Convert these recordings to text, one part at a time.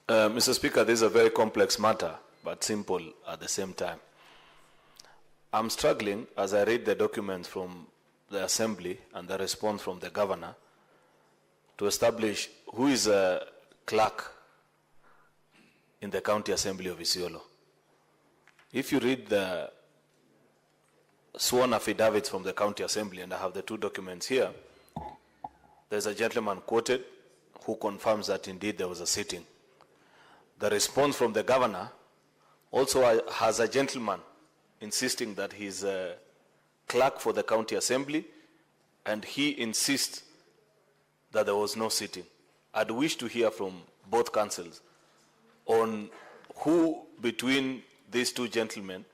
Mr. Speaker, this is a very complex matter, but simple at the same time. I'm struggling as I read the documents from the Assembly and the response from the Governor to establish who is a clerk in the County Assembly of Isiolo. If you read the sworn affidavits from the County Assembly, and I have the two documents here, there's a gentleman quoted who confirms that indeed there was a sitting. The response from the Governor also has a gentleman insisting that he's a clerk for the County Assembly, and he insists that there was no sitting. I'd wish to hear from both councils on who between these two gentlemen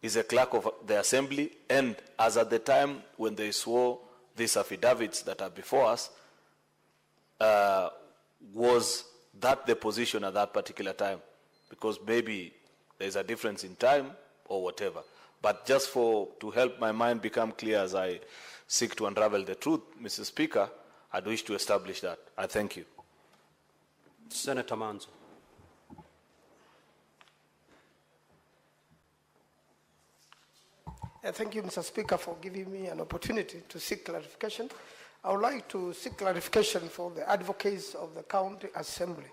is a clerk of the Assembly, and as at the time when they swore these affidavits that are before us, was that the position at that particular time? Because maybe there's a difference in time or whatever. But just to help my mind become clear as I seek to unravel the truth, Mr. Speaker, I'd wish to establish that. I thank you. Senator Manzo. Thank you, Mr. Speaker, for giving me an opportunity to seek clarification. I would like to seek clarification for the advocates of the County Assembly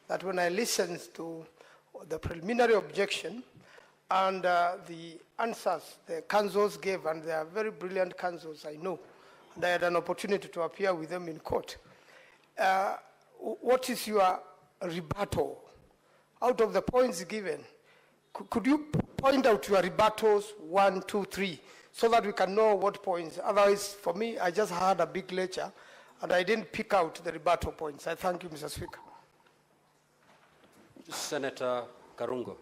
that when I listened to the preliminary objection and the answers the councils gave, and they are very brilliant councils, I know, and I had an opportunity to appear with them in court. What is your rebuttal? Out of the points given, could you point out your rebuttals, 1, 2, 3, so that we can know what points? Otherwise, for me, I just had a big lecture, and I didn't pick out the rebuttal points. I thank you, Mr. Speaker. Senator Karungo.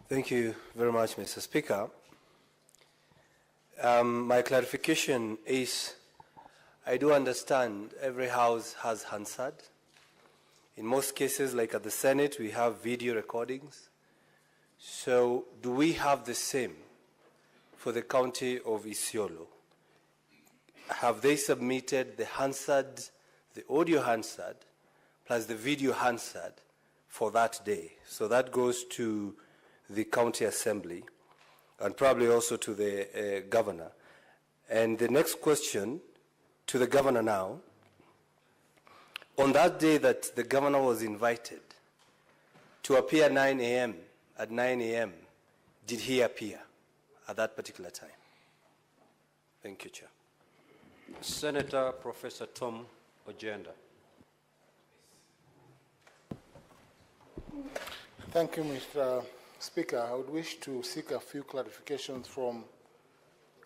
Thank you very much, Mr. Speaker. My clarification is, I do understand every house has Hansard. In most cases, like at the Senate, we have video recordings. So do we have the same for the county of Isiolo? Have they submitted the Hansard, the audio Hansard, plus the video Hansard for that day? So that goes to the County Assembly and probably also to the Governor. And the next question to the Governor now, on that day that the Governor was invited to appear at 9 a.m., did he appear at that particular time? Thank you, Chair. Senator Professor Tom Ojenda. Thank you, Mr. Speaker. I would wish to seek a few clarifications from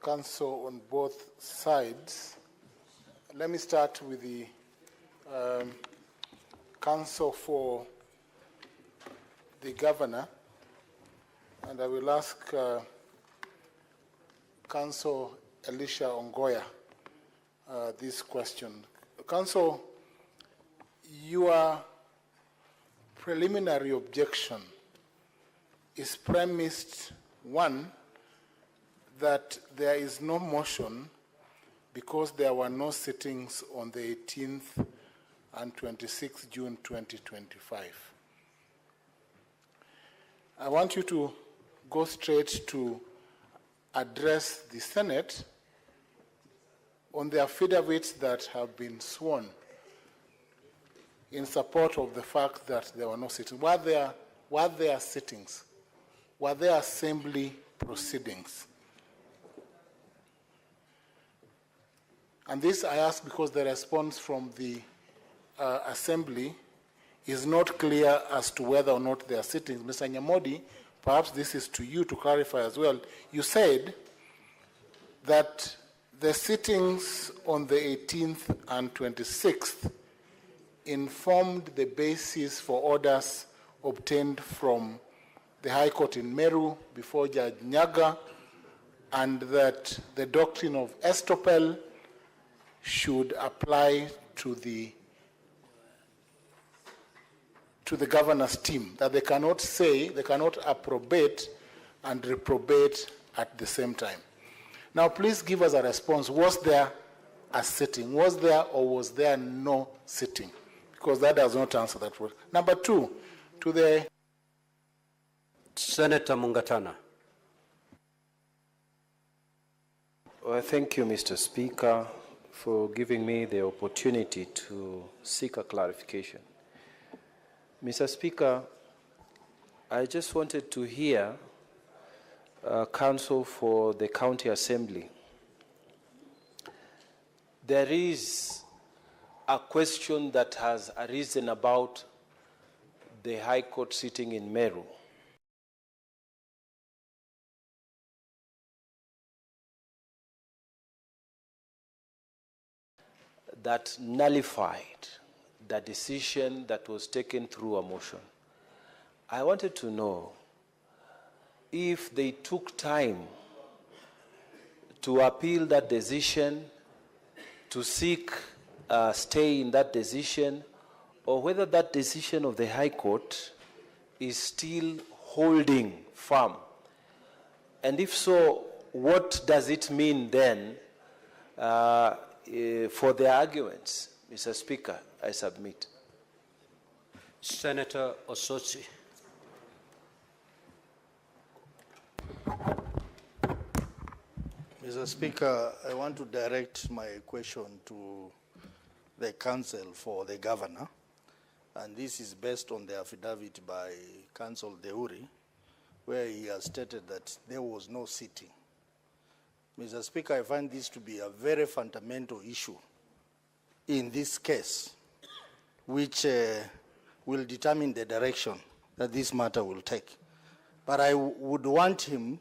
Council on both sides. Let me start with the Council for the Governor, and I will ask Council Elisha Ongoya this question. Council, your preliminary objection is premised, one, that there is no motion because there were no sittings on the 18th and 26th June 2025. I want you to go straight to address the Senate on the affidavits that have been sworn in support of the fact that there were no sittings. Were there sittings? Were there assembly proceedings? And this I ask because the response from the Assembly is not clear as to whether or not there are sittings. Mr. Nyamodi, perhaps this is to you to clarify as well. You said that the sittings on the 18th and 26th informed the basis for orders obtained from the High Court in Meru before Judge Nyaga, and that the doctrine of estoppel should apply to the governor's team, that they cannot approbate and reprobate at the same time. Now, please give us a response. Was there a sitting? Was there or was there no sitting? Because that does not answer that word. Number two, to the... Senator Mungatana. Well, thank you, Mr. Speaker, for giving me the opportunity to seek a clarification. Mr. Speaker, I just wanted to hear counsel for the County Assembly. There is a question that has arisen about the High Court sitting in Meru. That nullified the decision that was taken through a motion. I wanted to know if they took time to appeal that decision, to seek a stay in that decision, or whether that decision of the High Court is still holding firm. And if so, what does it mean then for the arguments? Mr. Speaker, I submit. Senator Osotsi. Mr. Speaker, I want to direct my question to the counsel for the governor, and this is based on the affidavit by Counsel Deuri, where he has stated that there was no sitting. Mr. Speaker, I find this to be a very fundamental issue in this case, which will determine the direction that this matter will take. But I would want him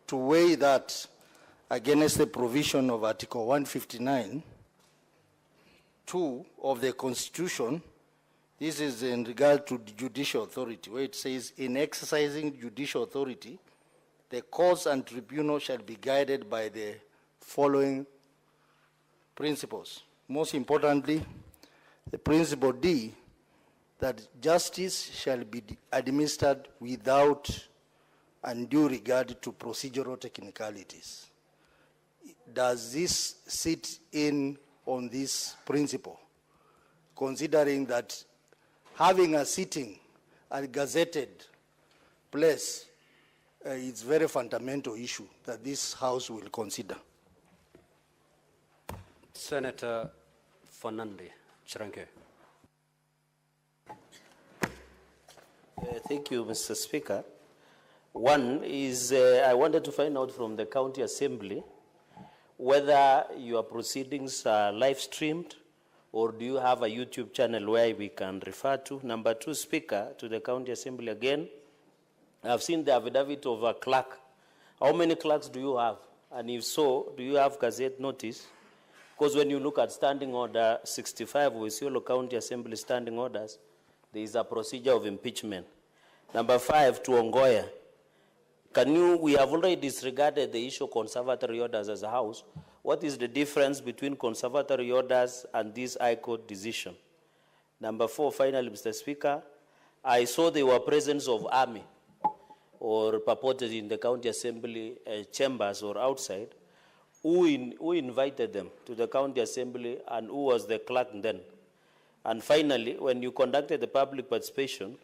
to weigh that against the provision of Article 159, 2 of the Constitution. This is in regard to the judicial authority, where it says, in exercising judicial authority, the courts and tribunal shall be guided by the following principles. Most importantly, the principle D, that justice shall be administered without undue regard to procedural technicalities. Does this sit in on this principle, considering that having a sitting at a gazetted place is a very fundamental issue that this House will consider? Senator Fernande Chiranke. Thank you, Mr. Speaker. One is I wanted to find out from the County Assembly whether your proceedings are live streamed or do you have a YouTube channel where we can refer to. Number two, Speaker, to the County Assembly again, I've seen the affidavit of a clerk. How many clerks do you have? And if so, do you have gazette notice? Because when you look at Standing Order 65 with Isiolo County Assembly standing orders, there is a procedure of impeachment. Number five, to Ongoya. We have already disregarded the issue of conservatory orders as a House. What is the difference between conservatory orders and this High Court decision? Number four, finally, Mr. Speaker, I saw there were presence of army or purported in the County Assembly chambers or outside. Who invited them to the County Assembly and who was the clerk then? And finally, when you conducted the public participation,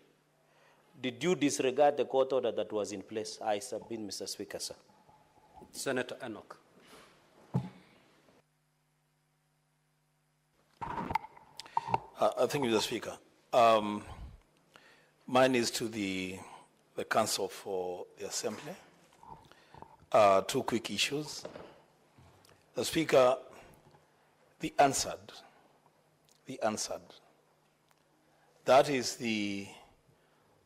did you disregard the court order that was in place? I submit, Mr. Speaker, sir. Senator Enoch. Thank you, Mr. Speaker. Mine is to the Council for the Assembly. Two quick issues. The Speaker, the answered. That is the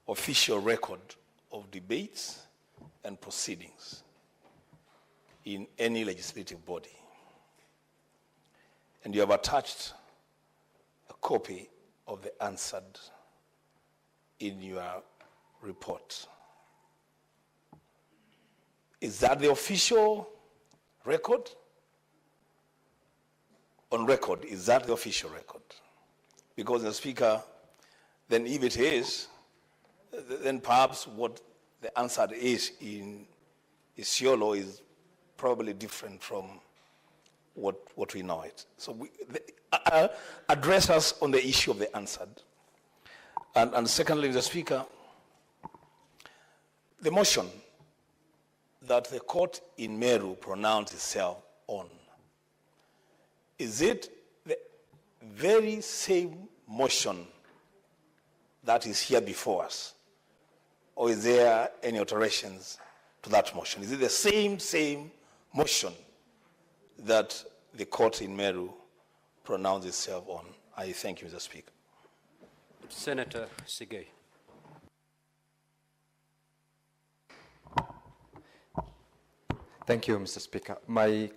official record of debates and proceedings in any legislative body. And you have attached a copy of the answered in your report. Is that the official record? On record, is that the official record? Because the Speaker, then if it is, then perhaps what the answer is in Isiolo is probably different from what we know it. So address us on the issue of the answered. And secondly, Mr. Speaker, the motion that the court in Meru pronounced itself on, is it the very same motion that is here before us? Or is there any alterations to that motion? Is it the same motion that the court in Meru pronounced itself on? I thank you, Mr. Speaker. Senator Sigei. Thank you, Mr. Speaker. My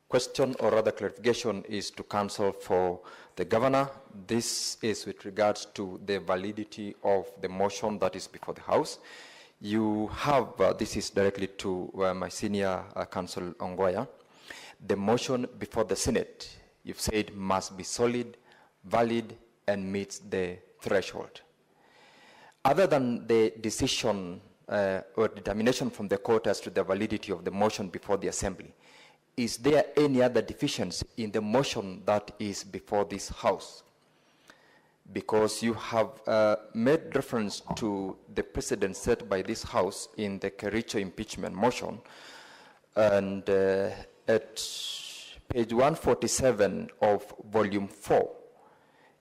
question, or rather clarification, is to counsel for the governor. This is with regards to the validity of the motion that is before the House. You have, this is directly to my senior counsel, Ongoya. The motion before the Senate, you've said, must be solid, valid, and meets the threshold. Other than the decision or determination from the court as to the validity of the motion before the Assembly, is there any other deficiency in the motion that is before this House? Because you have made reference to the precedent set by this House in the Kericho impeachment motion, and at page 147 of volume 4,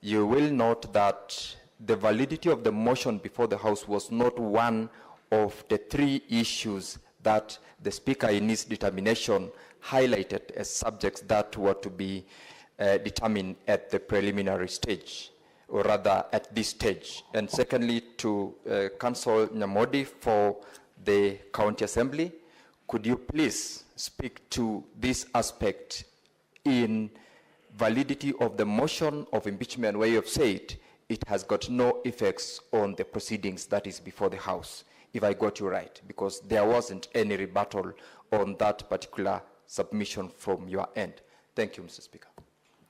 you will note that the validity of the motion before the House was not one of the three issues that the Speaker in his determination highlighted as subjects that were to be determined at the preliminary stage, or rather at this stage. And secondly, to Council Nyamodi for the County Assembly, could you please speak to this aspect in validity of the motion of impeachment, where you have said it has got no effects on the proceedings that is before the House, if I got you right, because there wasn't any rebuttal on that particular submission from your end. Thank you, Mr. Speaker.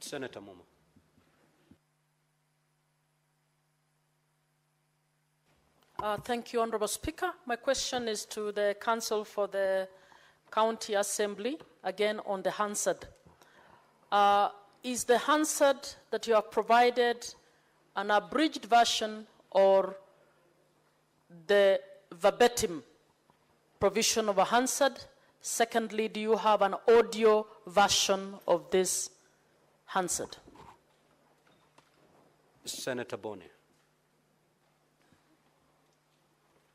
Senator Momo. Thank you, Honorable Speaker. My question is to the Council for the County Assembly, again on the Hansard. Is the Hansard that you have provided an abridged version or the verbatim provision of a Hansard? Secondly, do you have an audio version of this Hansard? Senator Boni.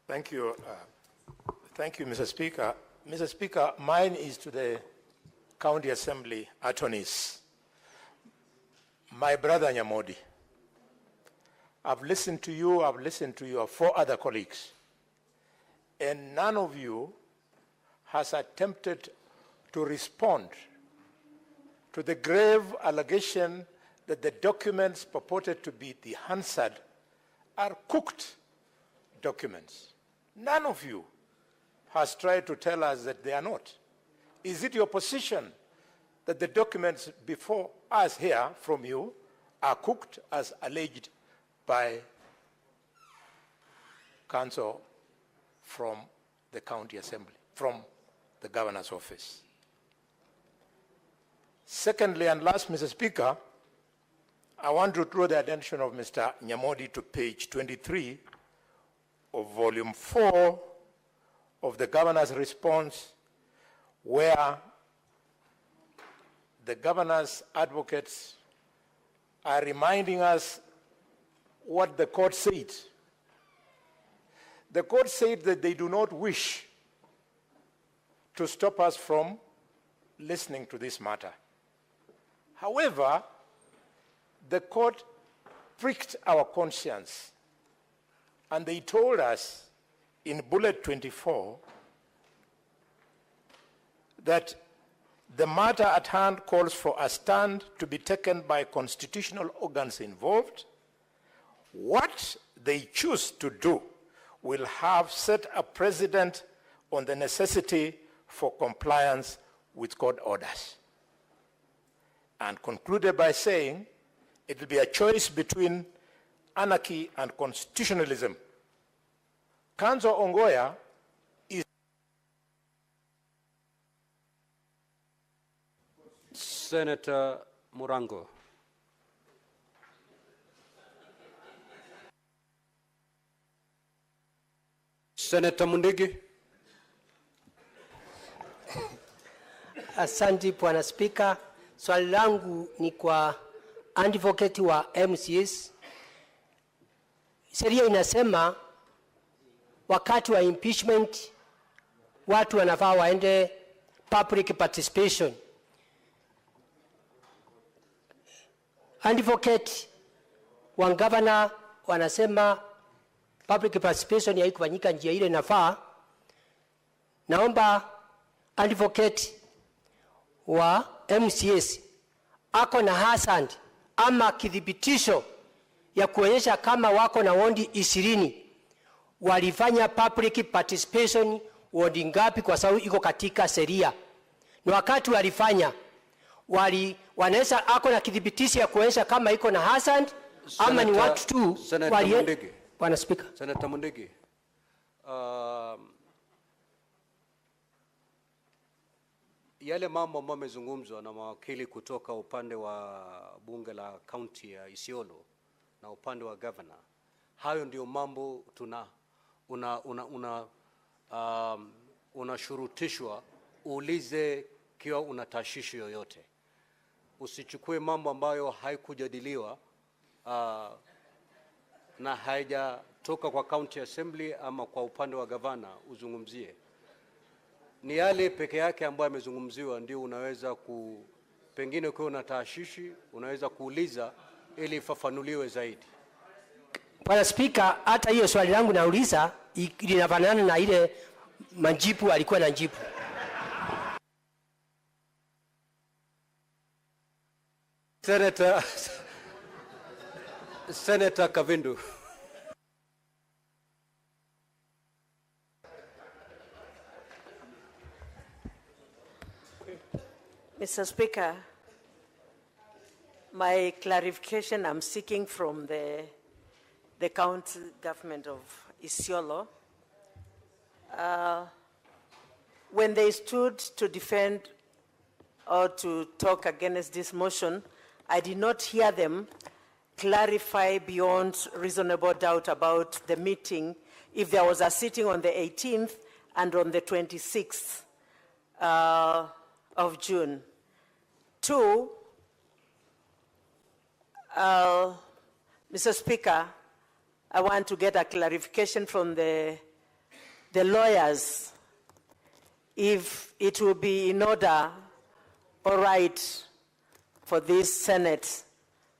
Thank you. Thank you, Mr. Speaker. Mr. Speaker, mine is to the County Assembly attorneys. My brother Nyamodi, I've listened to your four other colleagues, and none of you has attempted to respond to the grave allegation that the documents purported to be the Hansard are cooked documents. None of you has tried to tell us that they are not. Is it your position that the documents before us here from you are cooked as alleged by counsel from the County Assembly, from the Governor's office? Secondly, and last, Mr. Speaker, I want to draw the attention of Mr. Nyamodi to page 23 of volume 4 of the Governor's response, where the Governor's advocates are reminding us what the court said. The court said that they do not wish to stop us from listening to this matter. However, the court pricked our conscience, and they told us in bullet 24 that the matter at hand calls for a stand to be taken by constitutional organs involved. What they choose to do will have set a precedent on the necessity for compliance with court orders. And concluded by saying it will be a choice between anarchy and constitutionalism. Counsel Ongoya is... Senator Murango. Senator Mundigi. Asante Bwana Spika. Swali langu ni kwa advocate wa MCS. Sheria inasema wakati wa impeachment watu wanafaa waende public participation. Advocate wa governor wanasema public participation haikufanyika njia ile inafaa. Naomba advocate wa MCS ako na hasand ama kidhibitisho ya kuonyesha kama wako na wondi 20 walifanya public participation wondi ngapi, kwa sababu iko katika sheria. Na wakati walifanya wanaweza ako na kidhibitisho ya kuonyesha kama iko na hasand ama ni watu tu wali. Bwana Speaker. Senator Mundigi. Yale mambo ambayo yamezungumzwa na mawakili kutoka upande wa bunge la kaunti ya Isiolo na upande wa governor, hayo ndio mambo unashurutishwa uulize kiwa una tashishi yoyote. Usichukue mambo ambayo haikujadiliwa na haijatoka kwa county assembly ama kwa upande wa gavana uzungumzie. Ni yale peke yake ambayo yamezungumziwa ndio unaweza pengine ukiwa una tashishi unaweza kuuliza ili ifafanuliwe zaidi. Bwana Speaker, hata hiyo swali langu nauliza linafanana na ile majibu alikuwa na jibu. Senator Kavindu. Mr. Speaker, my clarification I'm seeking from the county government of Isiolo. When they stood to defend or to talk against this motion, I did not hear them clarify beyond reasonable doubt about the meeting, if there was a sitting on the 18th and on the 26th of June. Two, Mr. Speaker, I want to get a clarification from the lawyers if it will be in order or right for this Senate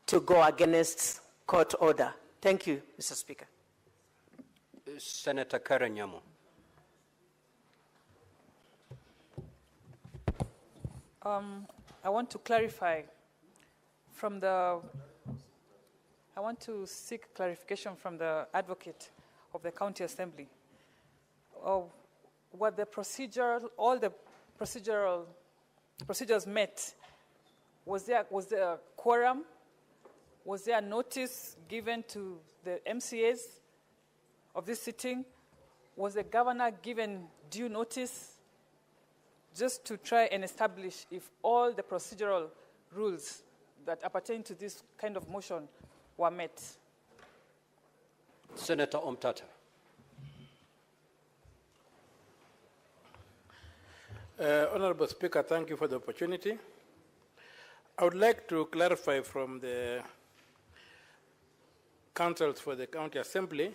to go against court order. Thank you, Mr. Speaker. Senator Karen Nyamu. I want to clarify I want to seek clarification from the advocate of the county assembly of what the procedure, all the procedures met. Was there a quorum? Was there a notice given to the MCAs of this sitting? Was the governor given due notice? Just to try and establish if all the procedural rules that appertain to this kind of motion were met. Senator Omtata. Honorable Speaker, thank you for the opportunity. I would like to clarify from the councils for the county assembly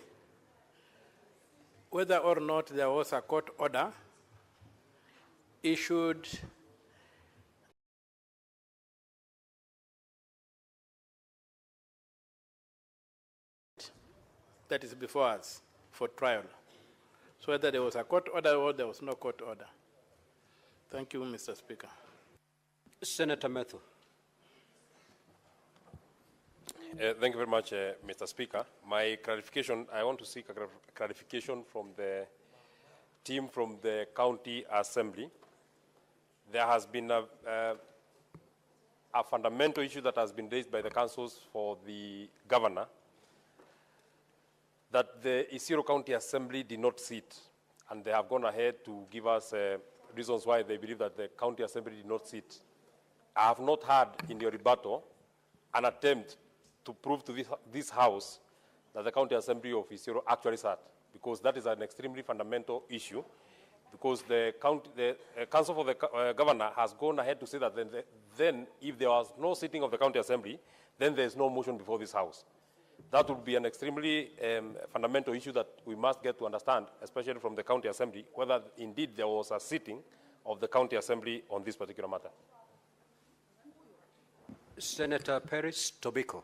whether or not there was a court order issued that is before us for trial. So whether there was a court order or there was no court order. Thank you, Mr. Speaker. Senator Methu. Thank you very much, Mr. Speaker. My clarification, I want to seek a clarification from the team from the county assembly. There has been a fundamental issue that has been raised by the councils for the governor, that the Isiolo County Assembly did not sit, and they have gone ahead to give us reasons why they believe that the County Assembly did not sit I have not heard in your rebuttal an attempt to prove to this House that the County Assembly of Isiolo actually sat, because that is an extremely fundamental issue, because the Council for the Governor has gone ahead to say that then if there was no sitting of the County Assembly, then there is no motion before this House. That would be an extremely fundamental issue that we must get to understand, especially from the County Assembly, whether indeed there was a sitting of the County Assembly on this particular matter. Senator Peris Tobiko.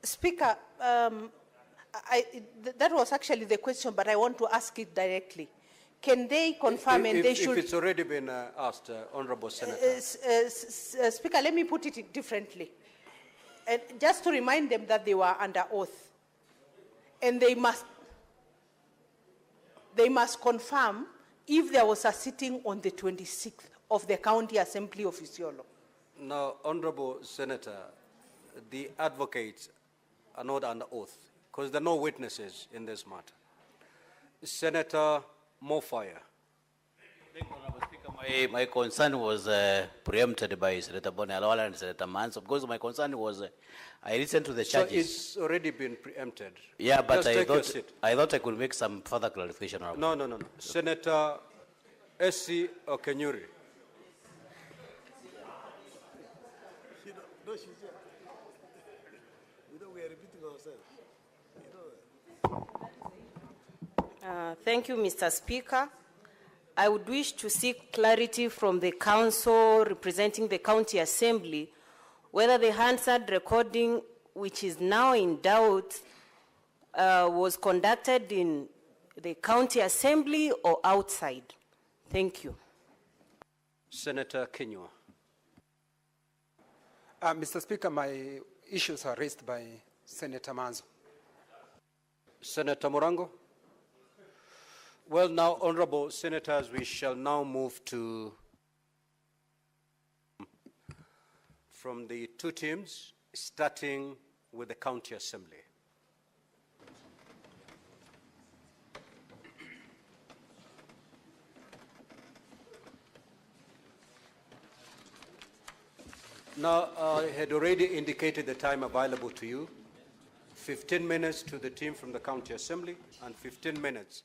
Speaker, that was actually the question, but I want to ask it directly. Can they confirm and they should... If it's already been asked, Honorable Senator. Speaker, let me put it differently. Just to remind them that they were under oath. And they must confirm if there was a sitting on the 26th of the County Assembly of Isiolo. Now, Honorable Senator, the advocates are not under oath because there are no witnesses in this matter. Senator Mofire. Thank you, Honorable Speaker. My concern was preempted by Senator Bonalwala and Senator Manso, because my concern was I listened to the charges. So it's already been preempted. Yeah, but Just I thought I could make some further clarification. No. Senator S.C. Okenyuri. Thank you, Mr. Speaker. I would wish to seek clarity from the council representing the County Assembly whether the Hansard recording, which is now in doubt, was conducted in the County Assembly or outside. Thank you. Senator Kinyua. Mr. Speaker, my issues are raised by Senator Manzo. Senator Morango. Well, now, honorable senators, we shall now move to from the two teams, starting with the County Assembly. Now, I had already indicated the time available to you. 15 minutes to the team from the County Assembly and 15 minutes